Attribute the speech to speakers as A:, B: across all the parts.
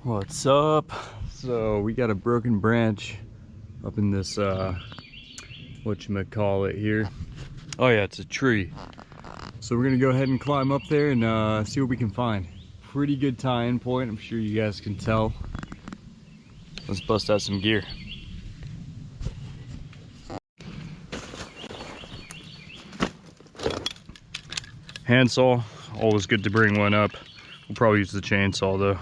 A: What's up? So we got a broken branch up in this whatchamacallit here. Oh yeah, it's a tree. So we're gonna go ahead and climb up there and see what we can find. Pretty good tie-in point, I'm sure you guys can tell. Let's bust out some gear. Handsaw, always good to bring one up. We'll probably use the chainsaw though.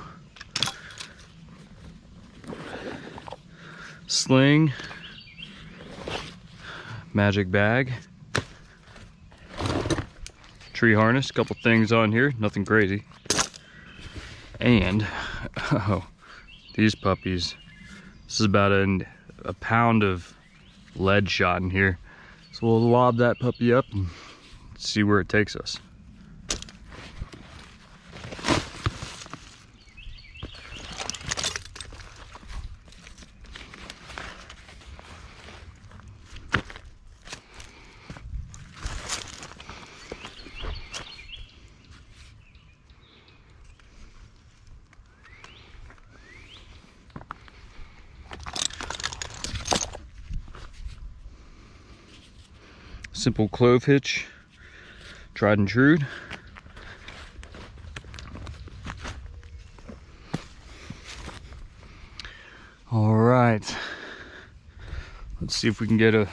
A: Sling, magic bag, tree harness, couple things on here, nothing crazy. And, oh, these puppies. This is about a pound of lead shot in here. So we'll lob that puppy up and see where it takes us. Simple clove hitch, tried and true. All right, let's see if we can get a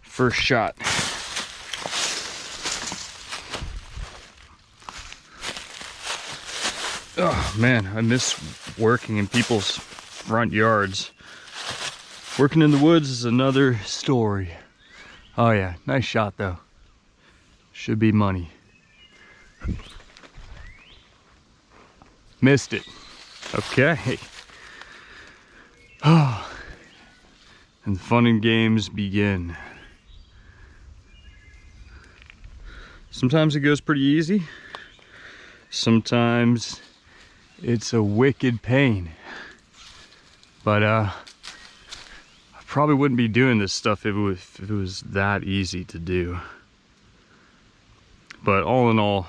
A: first shot. Oh man, I miss working in people's front yards. Working in the woods is another story. Oh yeah, nice shot though. Should be money. Missed it. Okay. Oh, and the fun and games begin. Sometimes it goes pretty easy. Sometimes it's a wicked pain. But I probably wouldn't be doing this stuff if it was that easy to do. But all in all,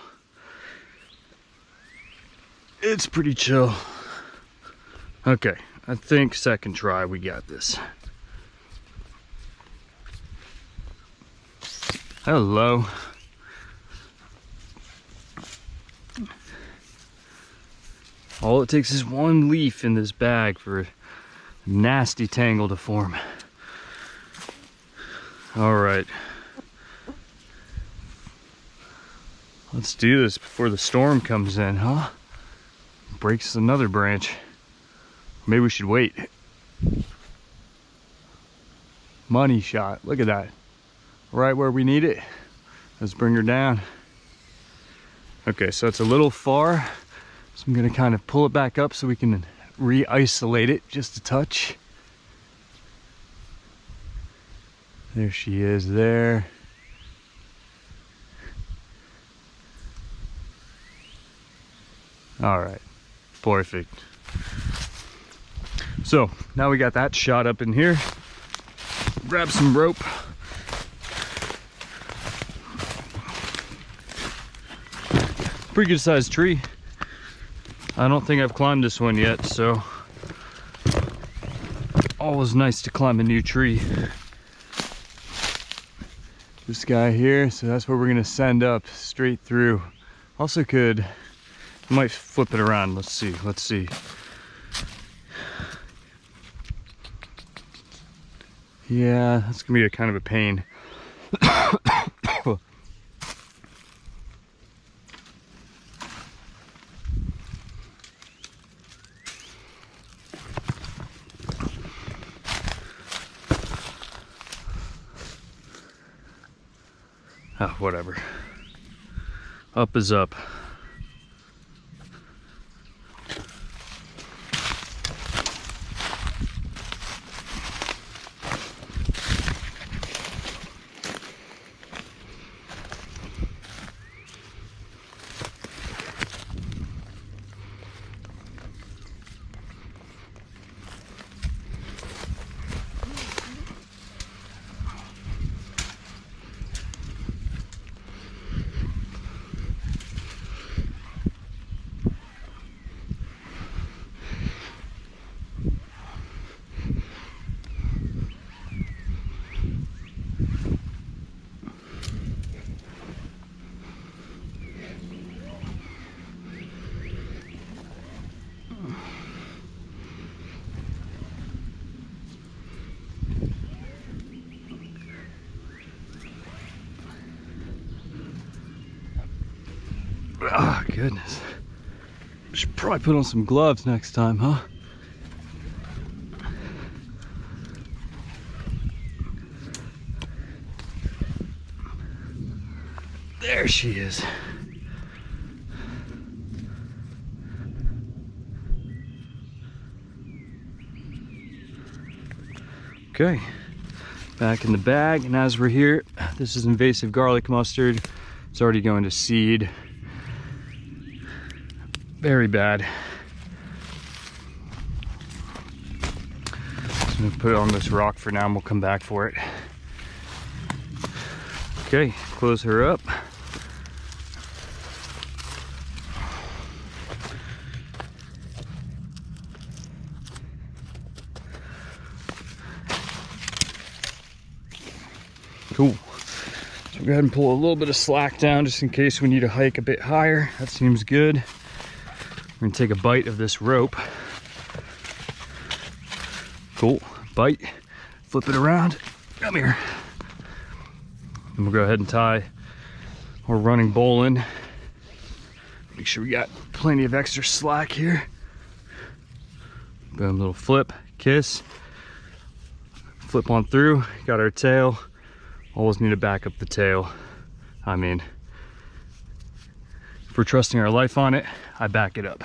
A: it's pretty chill. Okay, I think second try we got this. Hello. All it takes is one leaf in this bag for a nasty tangle to form. All right. Let's do this before the storm comes in, huh? Breaks another branch. Maybe we should wait. Money shot, look at that. Right where we need it. Let's bring her down. Okay, so it's a little far. So I'm gonna kind of pull it back up so we can re-isolate it just a touch. There she is there. All right, perfect. So now we got that shot up in here. Grab some rope. Pretty good sized tree. I don't think I've climbed this one yet, so always nice to climb a new tree. This guy here, so that's where we're gonna send up straight through. Also could, I might flip it around. Let's see. Yeah, that's gonna be a kind of a pain. Oh, whatever. Up is up. goodness. Should probably put on some gloves next time, huh? There she is. Okay, back in the bag, and as we're here, this is invasive garlic mustard. It's already going to seed. Very bad. I'm gonna put it on this rock for now and we'll come back for it. Okay, close her up. Cool. So go ahead and pull a little bit of slack down just in case we need to hike a bit higher. That seems good. We're gonna take a bite of this rope. Cool. Bite. Flip it around. Come here. And we'll go ahead and tie our running bowl in. Make sure we got plenty of extra slack here. Boom, little flip, kiss. Flip on through. Got our tail. Always need to back up the tail. I mean, if we're trusting our life on it, I back it up.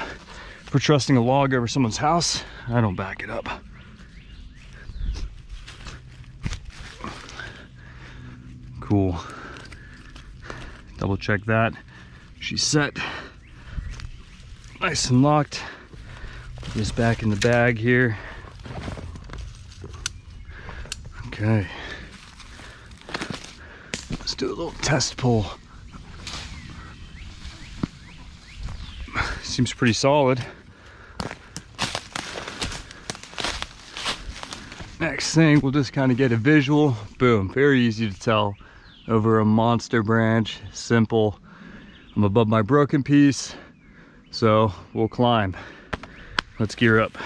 A: If we're trusting a log over someone's house, I don't back it up. Cool. Double check that. She's set. Nice and locked. Put this back in the bag here. Okay. Let's do a little test pull. Seems pretty solid. Next thing, we'll just kind of get a visual. Boom, very easy to tell. Over a monster branch, simple. I'm above my broken piece, so we'll climb. Let's gear up.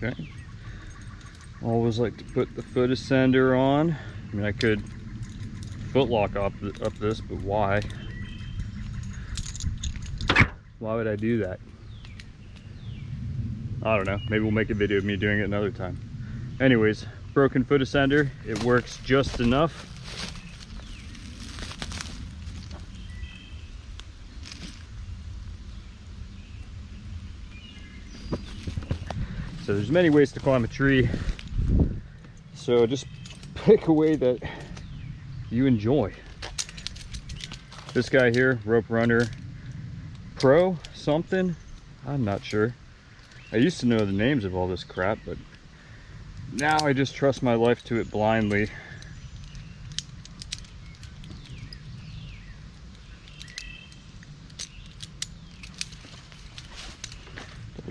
A: Okay. Always like to put the foot ascender on. I mean, I could foot lock up this, but why? Why would I do that? I don't know. Maybe we'll make a video of me doing it another time. Anyways, broken foot ascender. It works just enough. So there's many ways to climb a tree. So just pick a way that you enjoy. This guy here, Rope Runner Pro something, I'm not sure. I used to know the names of all this crap, but now I just trust my life to it blindly.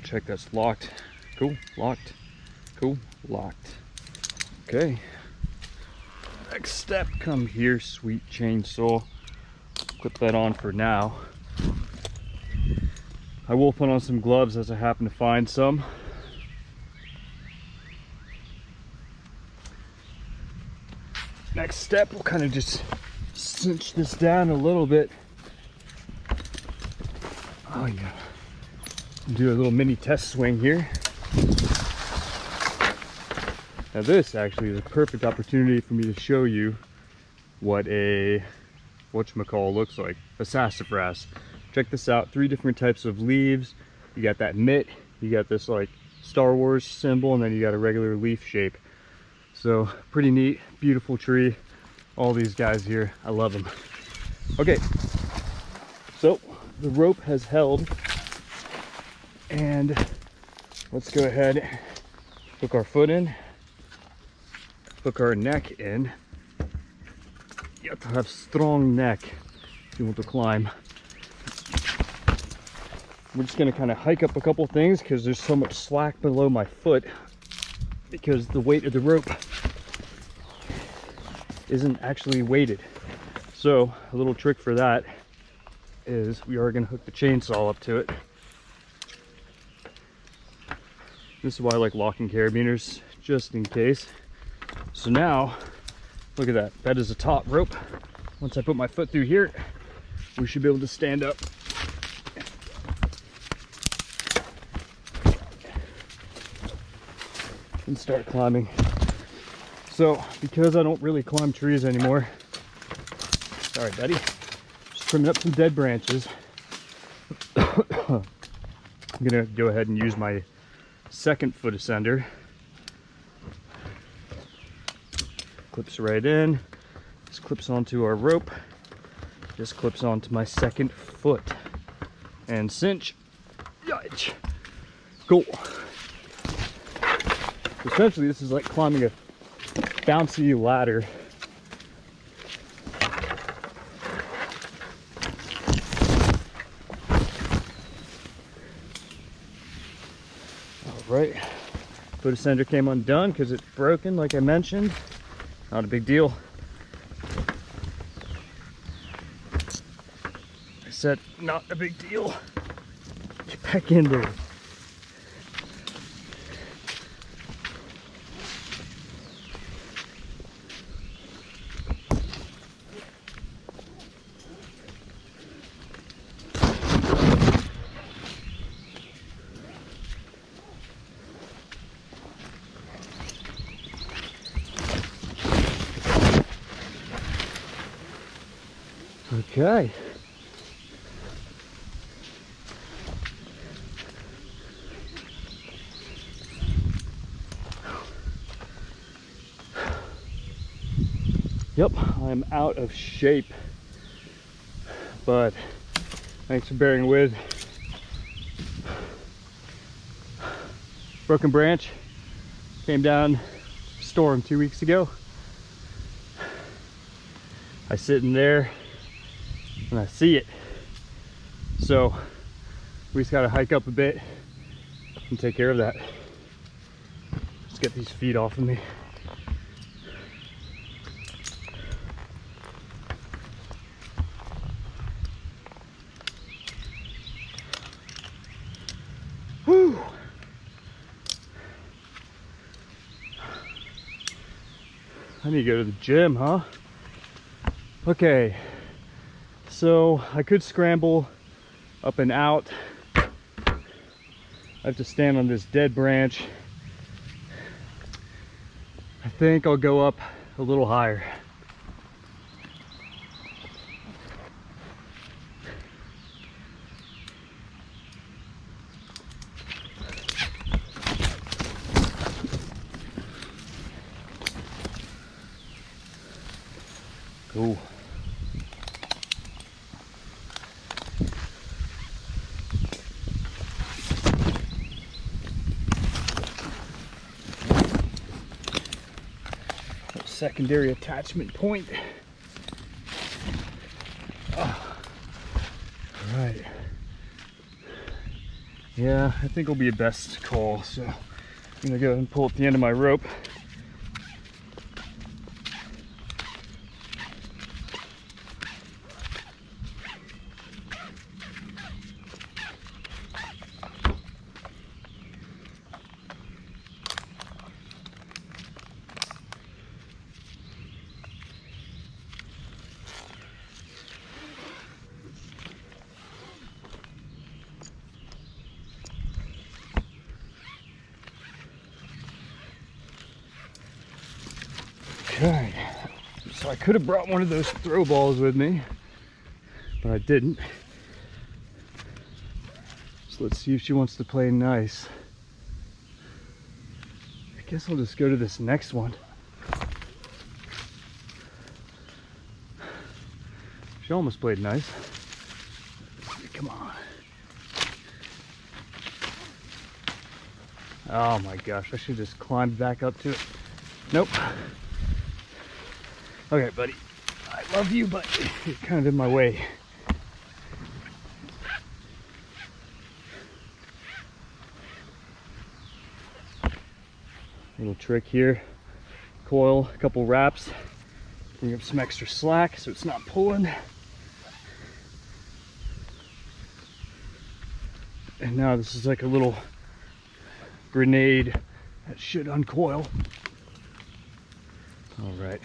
A: check that's locked. Cool, locked. Cool, locked. Okay. Next step, come here, sweet chainsaw. Clip that on for now. I will put on some gloves as I happen to find some. Next step, we'll kind of just cinch this down a little bit. Oh yeah. Do a little mini test swing here. Now this actually is a perfect opportunity for me to show you what a whatchamacall looks like, a sassafras. Check this out, 3 different types of leaves. You got that mitt, you got this like Star Wars symbol, and then you got a regular leaf shape. So pretty neat, beautiful tree. All these guys here, I love them. Okay, so the rope has held, and let's go ahead, hook our foot in, hook our neck in. You have to have strong neck if you want to climb. We're just gonna kind of hike up a couple things because there's so much slack below my foot because the weight of the rope isn't actually weighted. So a little trick for that is we are gonna hook the chainsaw up to it. This is why I like locking carabiners, just in case. So now, look at that. That is a taut rope. Once I put my foot through here, we should be able to stand up. And start climbing. So, because I don't really climb trees anymore, sorry buddy, just trimming up some dead branches. I'm gonna go ahead and use my second foot ascender. Clips right in. This clips onto our rope. This clips onto my second foot. And cinch. Yikes. Cool. Essentially, this is like climbing a bouncy ladder. All right. Foot ascender came undone because it's broken, like I mentioned. Not a big deal. I said not a big deal. Get back in there. Okay. Yep, I'm out of shape, but thanks for bearing with. Broken branch came down storm 2 weeks ago. I sit in there and I see it. So we just gotta hike up a bit and take care of that. Let's get these feet off of me. Whew. I need to go to the gym, huh? Okay, so I could scramble up and out. I have to stand on this dead branch. I think I'll go up a little higher. Cool. Secondary attachment point. Oh. All right. Yeah, I think will be a best call. So I'm gonna go and pull at the end of my rope. Okay, so I could have brought one of those throw balls with me, but I didn't. So let's see if she wants to play nice. I guess I'll just go to this next one. She almost played nice. Come on. Oh my gosh, I should have just climbed back up to it. Nope. Okay, buddy. I love you, but you're kind of in my way. Little trick here. Coil, a couple wraps. Bring up some extra slack so it's not pulling. And now this is like a little grenade that should uncoil. All right,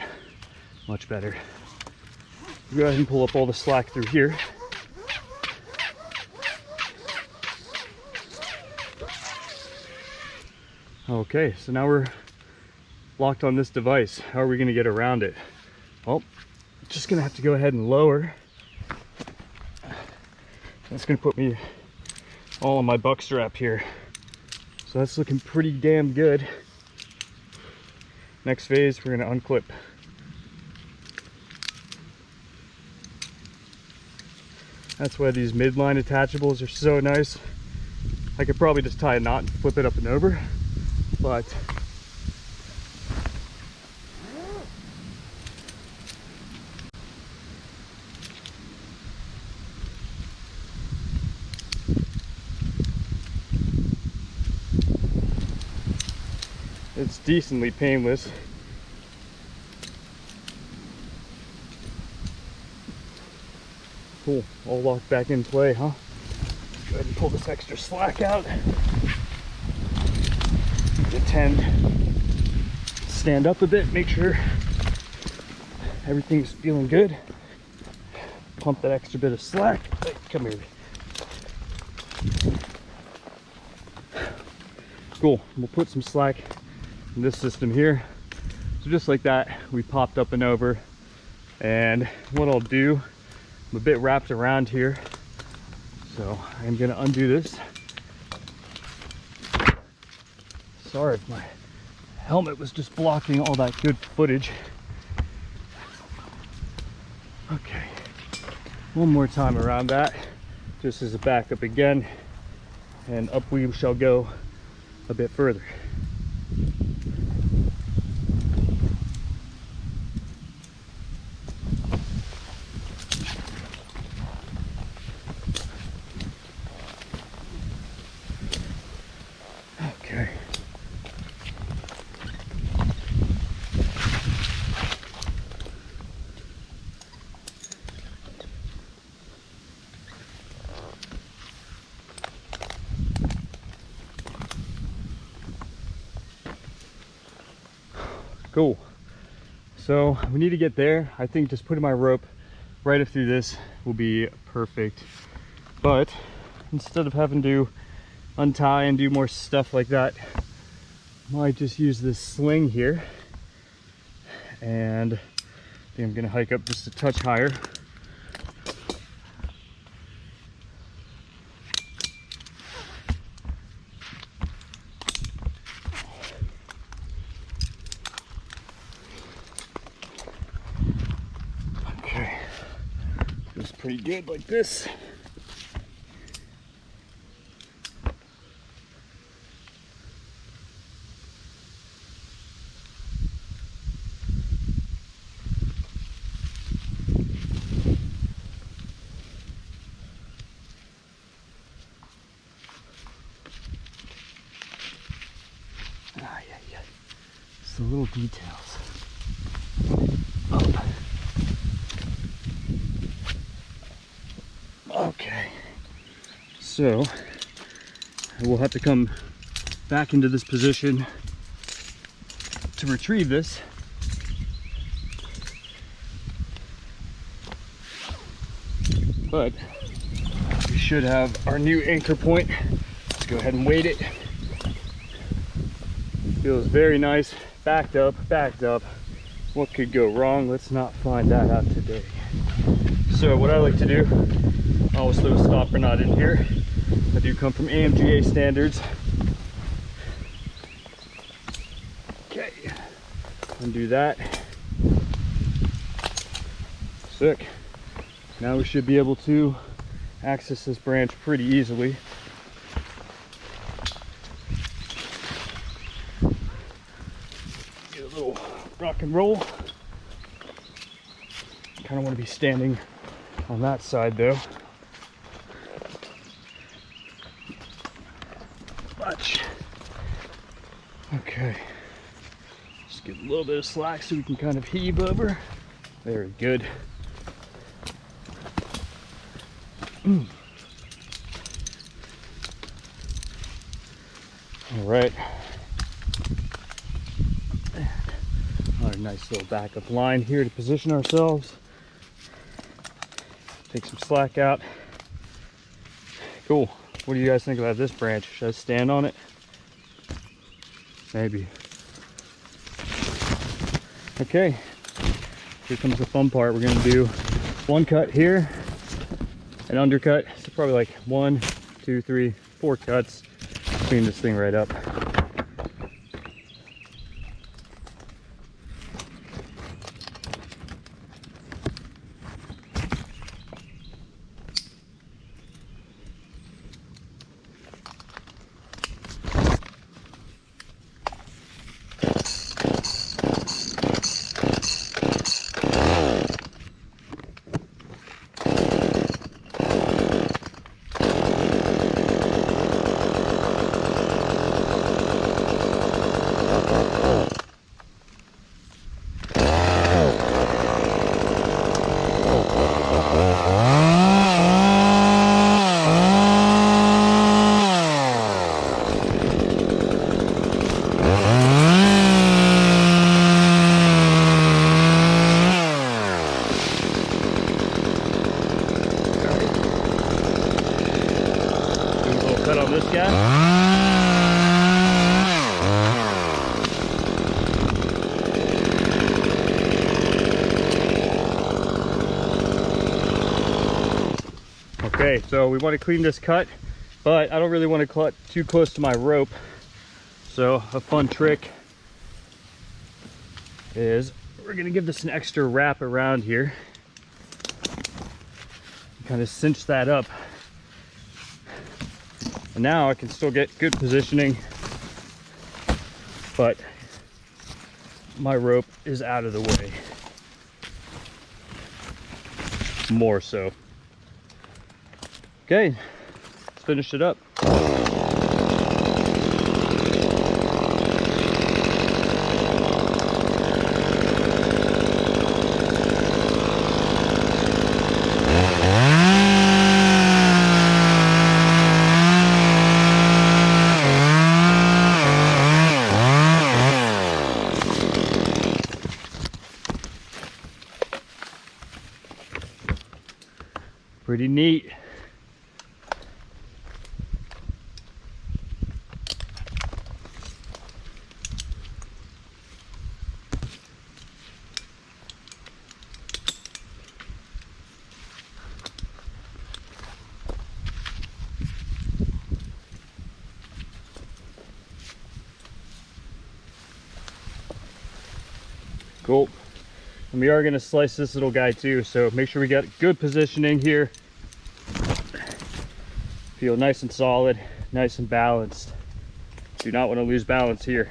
A: much better. Go ahead and pull up all the slack through here. Okay, so now we're locked on this device. How are we gonna get around it? Well, just gonna have to go ahead and lower. That's gonna put me all on my buck strap here. So that's looking pretty damn good. Next phase, we're gonna unclip. That's why these midline attachables are so nice. I could probably just tie a knot and flip it up and over, but it's decently painless. Cool, all locked back in play, huh? Go ahead and pull this extra slack out. The 10, stand up a bit, make sure everything's feeling good. Pump that extra bit of slack. Hey, come here. Cool, we'll put some slack in this system here. So just like that, we popped up and over. And what I'll do, I'm a bit wrapped around here, so I'm gonna undo this. Sorry if my helmet was just blocking all that good footage. Okay, one more time around that, just as a backup again, and up we shall go a bit further. Okay. Cool. So we need to get there. I think just putting my rope right up through this will be perfect. But instead of having to untie and do more stuff like that, I might just use this sling here. And I think I'm gonna hike up just a touch higher. Okay, feels pretty good like this. little details. Up. Okay. So we'll have to come back into this position to retrieve this. But we should have our new anchor point. Let's go ahead and weight it. Feels very nice. Backed up, backed up. What could go wrong? Let's not find that out today. So what I like to do, I always throw a stopper knot in here. I do come from AMGA standards. Okay, undo that. Sick. Now we should be able to access this branch pretty easily. Get a little rock and roll. Kind of want to be standing on that side though. Much. Okay. Just give a little bit of slack so we can kind of heave over. Very good. All right. Our nice little backup line here to position ourselves. Take some slack out. Cool. What do you guys think about this branch? Should I stand on it? Maybe. Okay. Here comes the fun part. We're gonna do one cut here, an undercut. So probably like 1, 2, 3, 4 cuts. Clean this thing right up. Okay, so we want to clean this cut, but I don't really want to cut too close to my rope. So a fun trick is we're going to give this an extra wrap around here. Kind of cinch that up. And now I can still get good positioning, but my rope is out of the way. More so. Okay, let's finish it up. Pretty neat. Cool. And we are going to slice this little guy too, so make sure we got good positioning here. Feel nice and solid, nice and balanced. Do not want to lose balance here.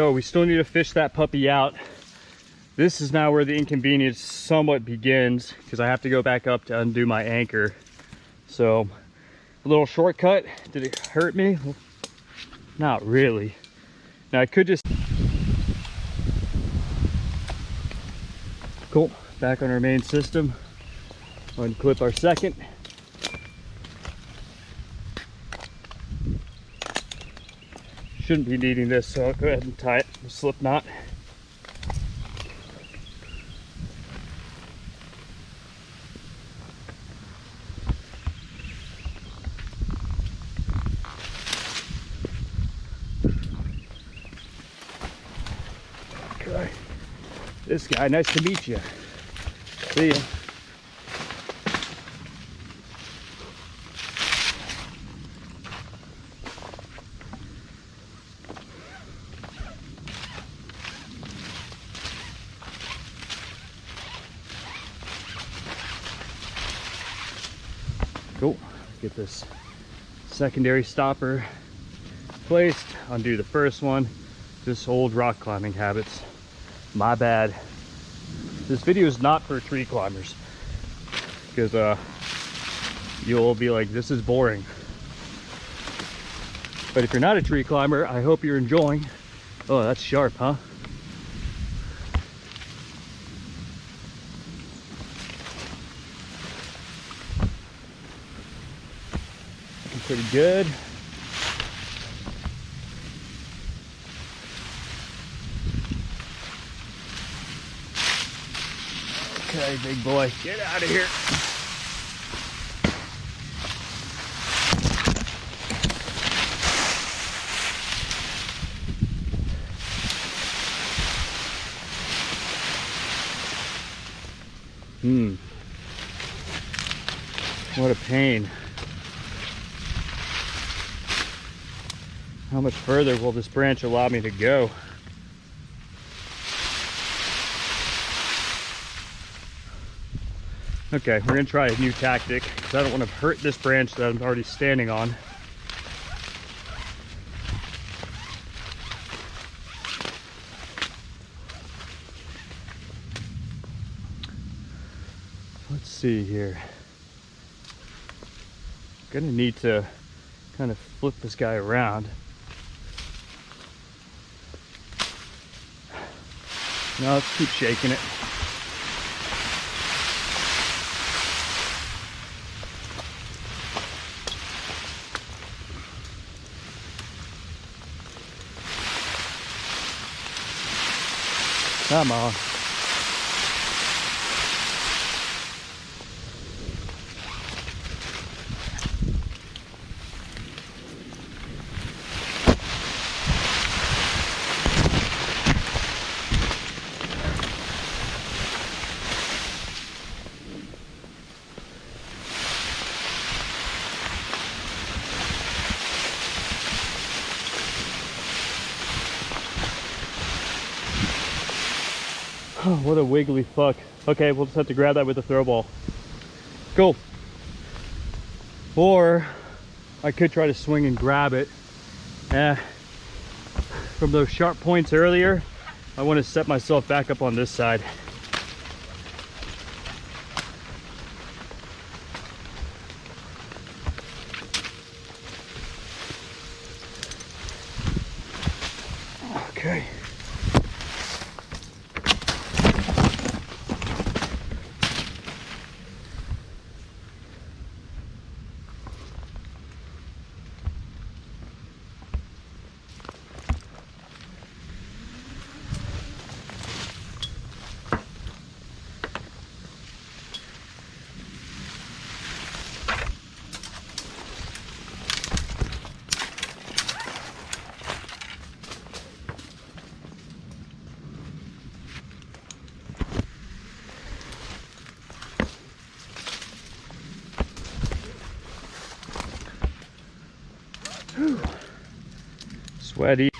A: So we still need to fish that puppy out. This is now where the inconvenience somewhat begins, because I have to go back up to undo my anchor. So a little shortcut. Did it hurt me? Well, not really. Now I could just... Cool, back on our main system. Unclip our second. Shouldn't be needing this, so I'll go ahead and tie it with a slip knot. Okay. This guy, nice to meet you. See ya. Cool. Get this secondary stopper placed. Undo the first one. Just old rock climbing habits. My bad. This video is not for tree climbers, because you'll be like, this is boring. But if you're not a tree climber, I hope you're enjoying. Oh, that's sharp, huh? Looking pretty good. Okay, big boy, get out of here. What a pain. How much further will this branch allow me to go? Okay, we're gonna try a new tactic, because I don't want to hurt this branch that I'm already standing on. Let's see here. Gonna need to kind of flip this guy around. No, let's keep shaking it. Come on. Oh, what a wiggly fuck. Okay, we'll just have to grab that with a throw ball. Cool. Or I could try to swing and grab it. From those sharp points earlier, I want to set myself back up on this side. Okay. Whew. Sweaty.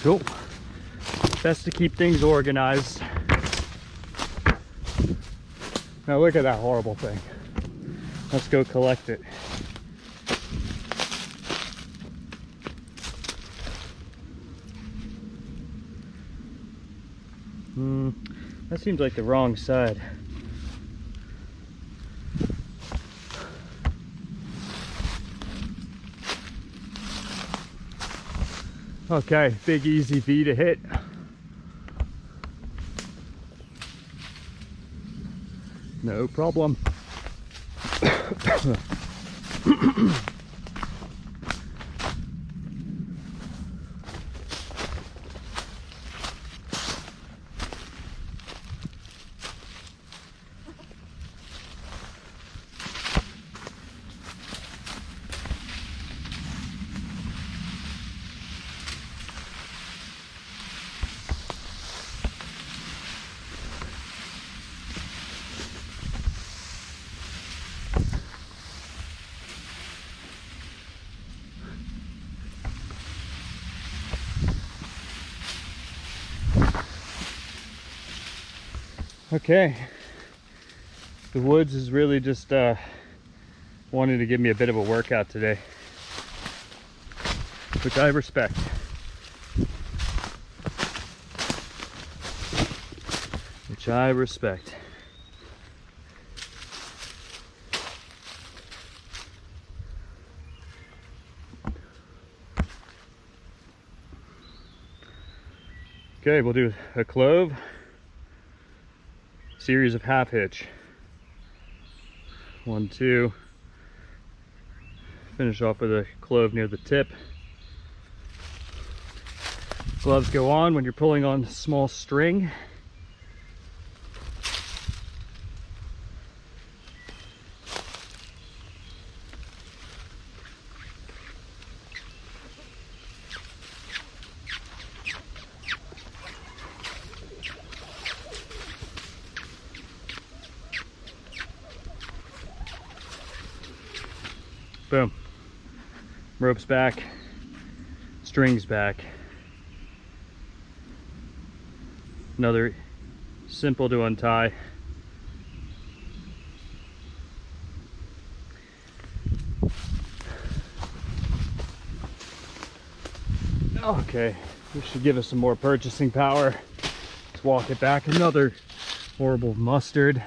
A: Cool. Best to keep things organized. Now look at that horrible thing. Let's go collect it. That seems like the wrong side. Okay, big easy V to hit. No problem. Okay, the woods is really just wanting to give me a bit of a workout today, which I respect. Which I respect. Okay, we'll do a clove. Series of half hitch. 1, 2. Finish off with a clove near the tip. Gloves go on when you're pulling on small string. Boom. Rope's back, string's back. Another simple to untie. Okay, this should give us some more purchasing power. Let's walk it back. Another horrible mustard.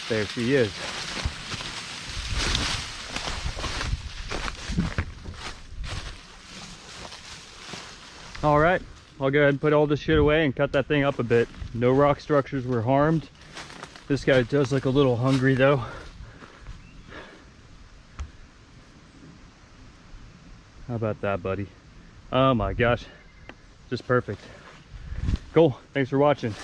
A: There she is. All right, I'll go ahead and put all this shit away and cut that thing up a bit. No rock structures were harmed. This guy does look a little hungry though. How about that, buddy? Oh my gosh, just perfect. Cool, thanks for watching.